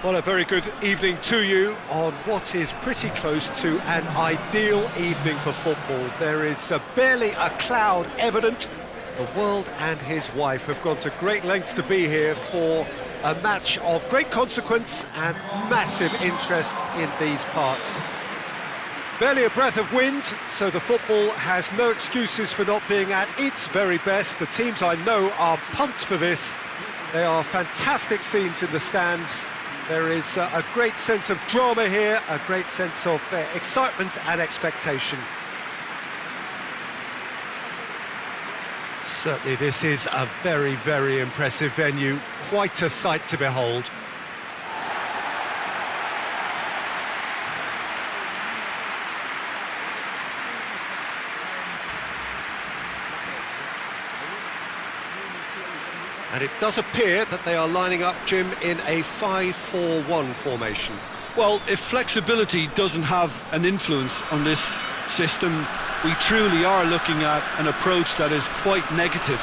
Well, a very good evening to you on what is pretty close to an ideal evening for football. There is barely a cloud evident. The world and his wife have gone to great lengths to be here for a match of great consequence and massive interest in these parts. Barely a breath of wind, so the football has no excuses for not being at its very best. The teams I know are pumped for this. They are fantastic scenes in the stands. There is a great sense of drama here, a great sense of excitement and expectation. Certainly this is a very, very impressive venue, quite a sight to behold. And it does appear that they are lining up, Jim, in a 5-4-1 formation. Well, if flexibility doesn't have an influence on this system, we truly are looking at an approach that is quite negative.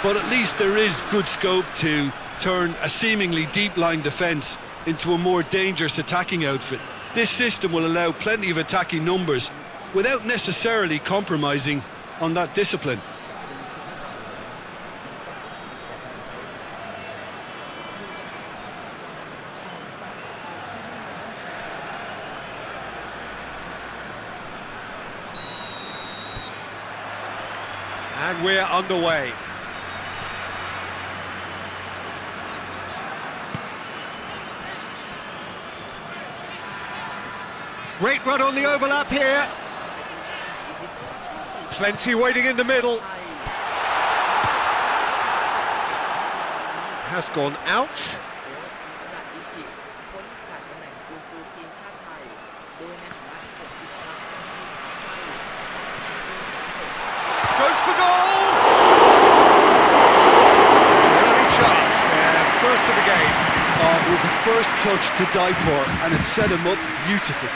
But at least there is good scope to turn a seemingly deep-line defence into a more dangerous attacking outfit. This system will allow plenty of attacking numbers without necessarily compromising on that discipline. And we're underway. Great run on the overlap here. Plenty waiting in the middle. Has gone out. Goes for goal! Early chance there, first of the game. It was a first touch to die for, and it set him up beautifully.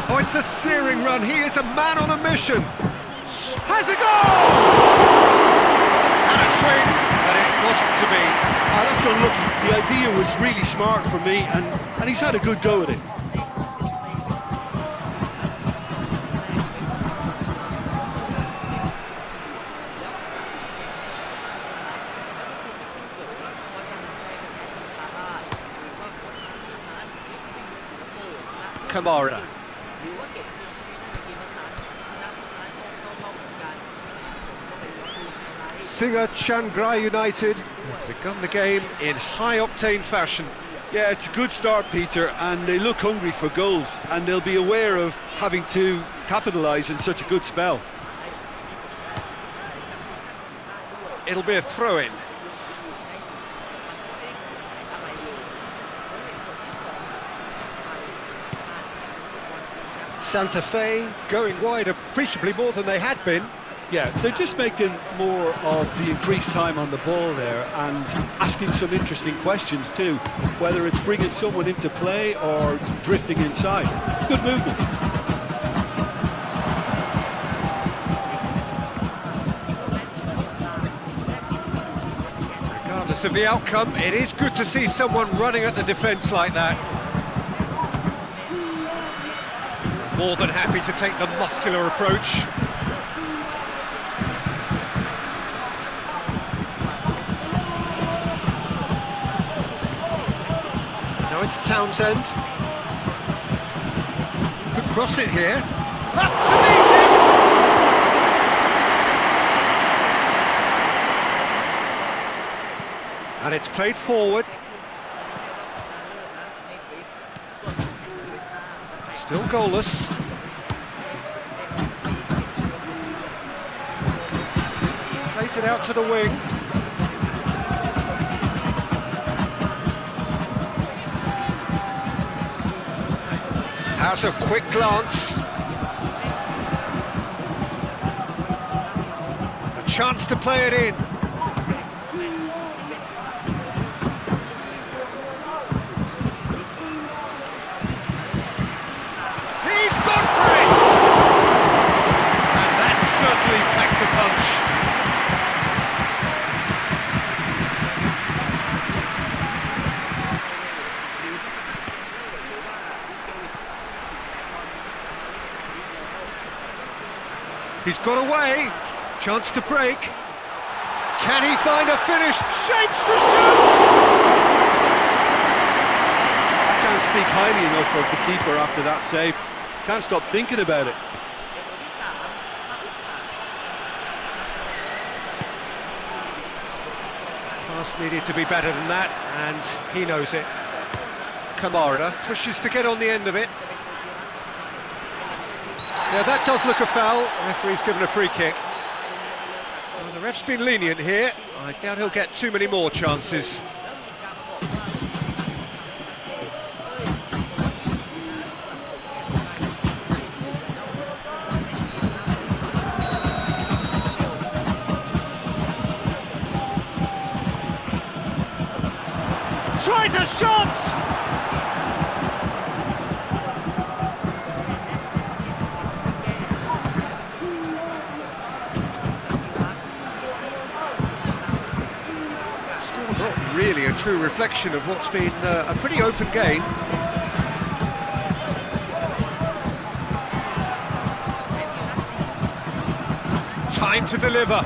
Oh, it's a searing run. He is a man on a mission. Has a goal! And a swing, but it wasn't to be. That's unlucky. The idea was really smart for me, and he's had a good go at it. Kamara. Singer Chiangrai United have begun the game in high-octane fashion. Yeah, it's a good start, Peter, and they look hungry for goals, and they'll be aware of having to capitalise in such a good spell. It'll be a throw-in. Santa Fe going wide appreciably more than they had been. Yeah, they're just making more of the increased time on the ball there and asking some interesting questions too, whether it's bringing someone into play or drifting inside. Good movement. Regardless of the outcome, it is good to see someone running at the defence like that. More than happy to take the muscular approach. Now it's Townsend. Could cross it here. Up to meet it! And it's played forward. Still goalless. Plays it out to the wing. Has a quick glance. A chance to play it in. He's got away. Chance to break. Can he find a finish? Shapes to shoot! I can't speak highly enough of the keeper after that save. Can't stop thinking about it. Pass needed to be better than that, and he knows it. Kamara pushes to get on the end of it. Yeah, that does look a foul. The referee's given a free kick. Well, the ref's been lenient here. I doubt he'll get too many more chances. Tries a shot! Score not really a true reflection of what's been a pretty open game. Time to deliver.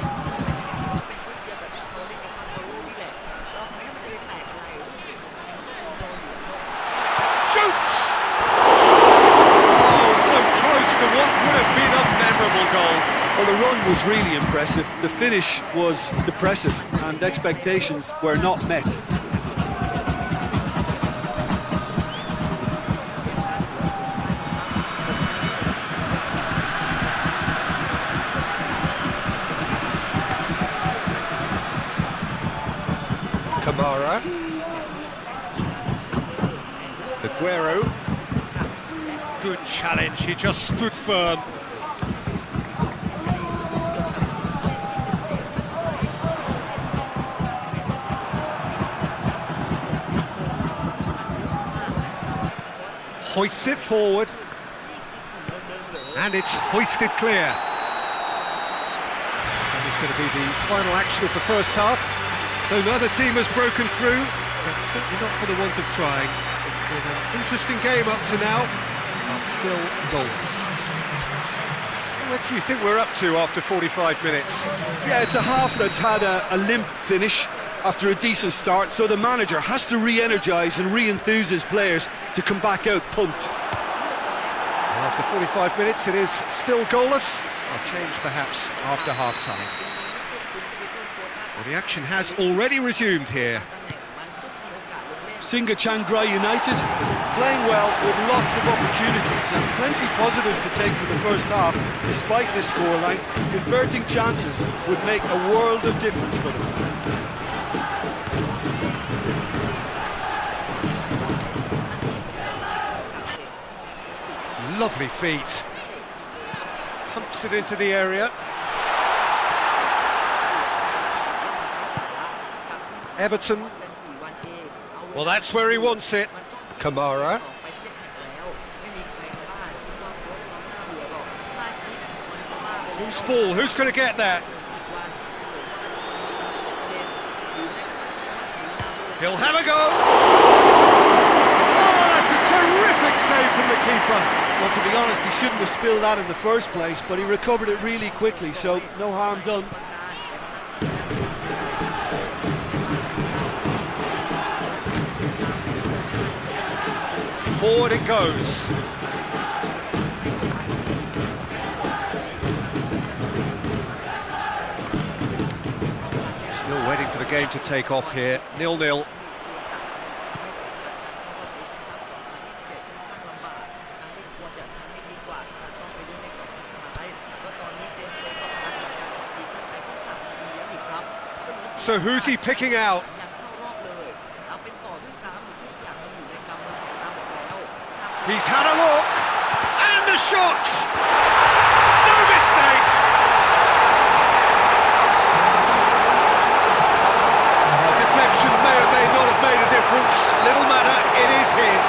Shoots! Oh, so close to what would have been a memorable goal. Well, the run was really impressive. The finish was depressive, and expectations were not met. Kamara. Aguero. Good challenge, he just stood firm. Hoists it forward. And it's hoisted clear. That is going to be the final action of the first half. So neither team has broken through, but certainly not for the want of trying. It's been an interesting game up to now, but still goals. What do you think we're up to after 45 minutes? Yeah, it's a half that's had a limp finish after a decent start, so the manager has to re-energise and re-enthuse his players to come back out pumped. After 45 minutes, it is still goalless. A change perhaps after half-time. Well, the action has already resumed here. Singa Chiangrai United playing well with lots of opportunities and plenty positives to take from the first half. Despite this scoreline, converting chances would make a world of difference for them. Lovely feet. Pumps it into the area. Everton. Well, that's where he wants it. Kamara. Who's ball? Who's going to get that? He'll have a go. Oh, that's a terrific save from the keeper. Well, to be honest, he shouldn't have spilled that in the first place, but he recovered it really quickly, so no harm done. Forward it goes. Still waiting for the game to take off here. 0-0. So who's he picking out? He's had a look, and the shot! No mistake! A deflection may or may not have made a difference. Little matter, it is his.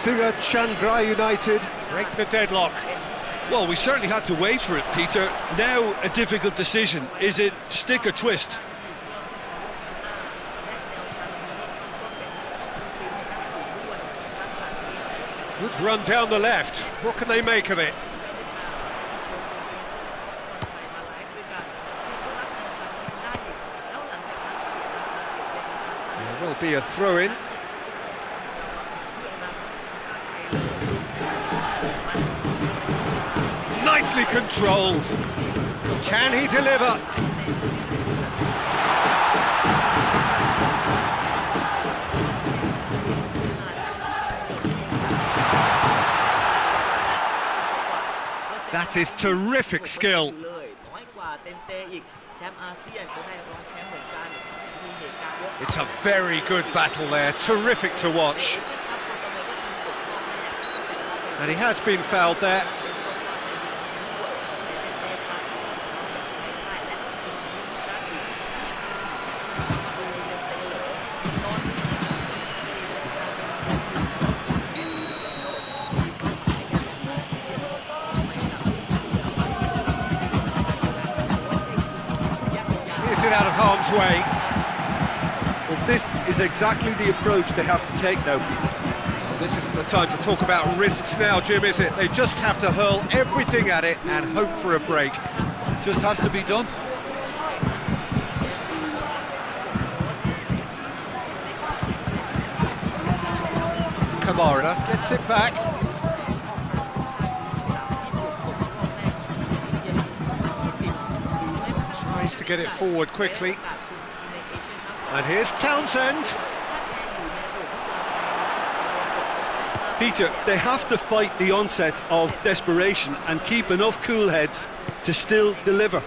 Singer Chiangrai United break the deadlock. Well, we certainly had to wait for it, Peter. Now a difficult decision. Is it stick or twist? Good run down the left. What can they make of it? There will be a throw-in. Nicely controlled. Can he deliver? That is terrific skill. It's a very good battle there, terrific to watch. And he has been fouled there. Is it out of harm's way? Well, this is exactly the approach they have to take now, Peter. Well, this isn't the time to talk about risks now, Jim, is it? They just have to hurl everything at it and hope for a break. Just has to be done. Kamara gets it back. Tries to get it forward quickly. And here's Townsend. Peter, they have to fight the onset of desperation and keep enough cool heads to still deliver.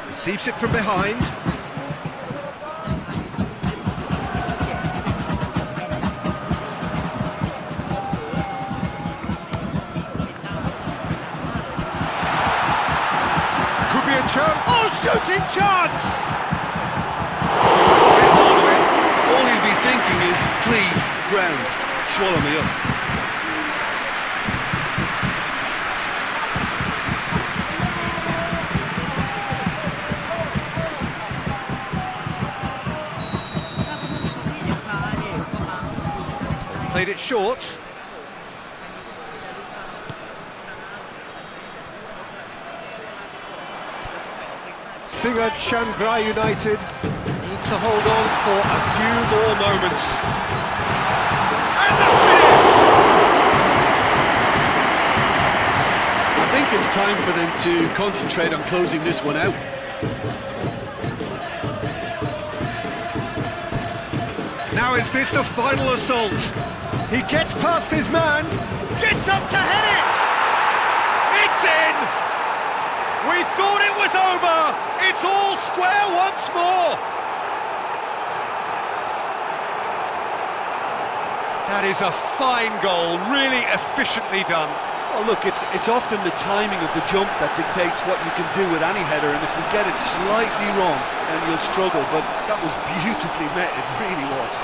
Receives it from behind. Could be a chance. Oh, shooting chance! All he'll be thinking is, please, ground, swallow me up. Played it short. Singer Chiangrai United need to hold on for a few more moments. And the finish! I think it's time for them to concentrate on closing this one out. Now is this the final assault? He gets past his man, gets up to head it! It's in! We thought it was over! It's all square once more! That is a fine goal, really efficiently done. Well, look, it's often the timing of the jump that dictates what you can do with any header, and if you get it slightly wrong, then you'll struggle, but that was beautifully met, it really was.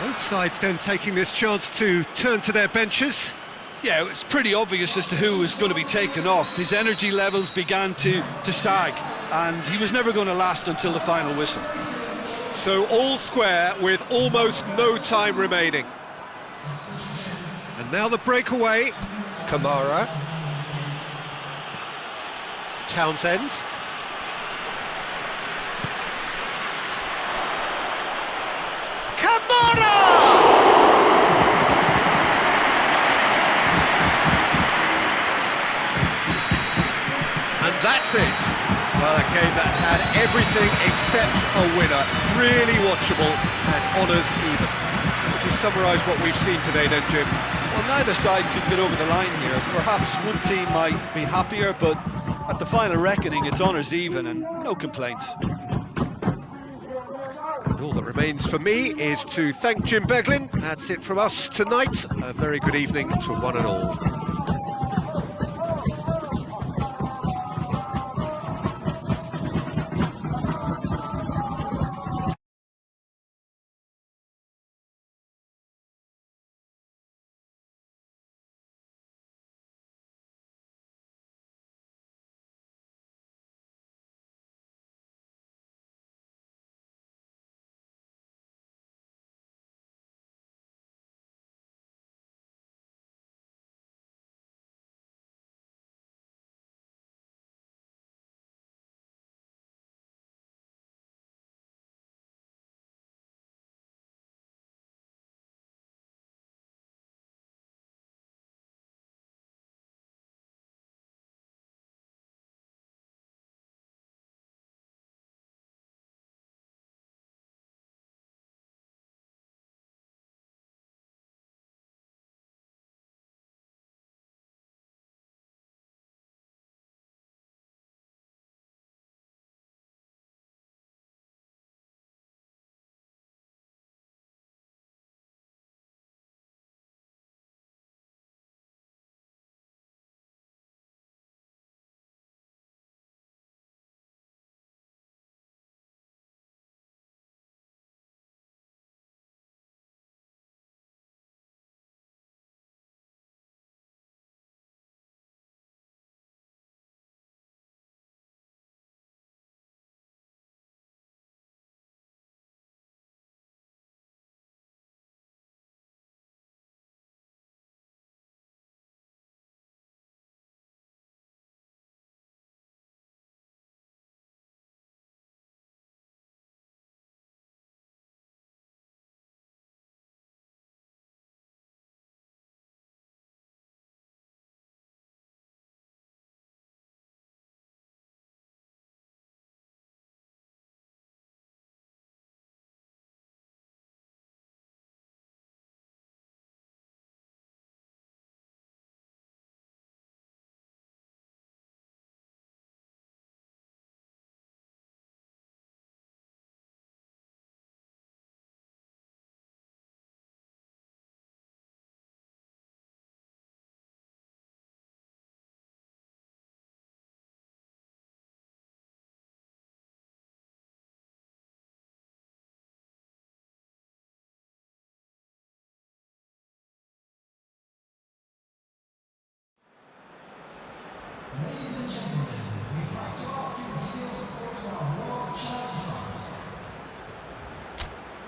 Both sides then taking this chance to turn to their benches. Yeah, it's pretty obvious as to who was going to be taken off. His energy levels began to sag, and he was never going to last until the final whistle. So all square with almost no time remaining. And now the breakaway. Kamara. Townsend. Kamara! That's it. Well, a game that had everything except a winner. Really watchable and honours even. Would you summarise what we've seen today then, Jim? Well, neither side could get over the line here. Perhaps one team might be happier, but at the final reckoning, it's honours even and no complaints. And all that remains for me is to thank Jim Beglin. That's it from us tonight. A very good evening to one and all.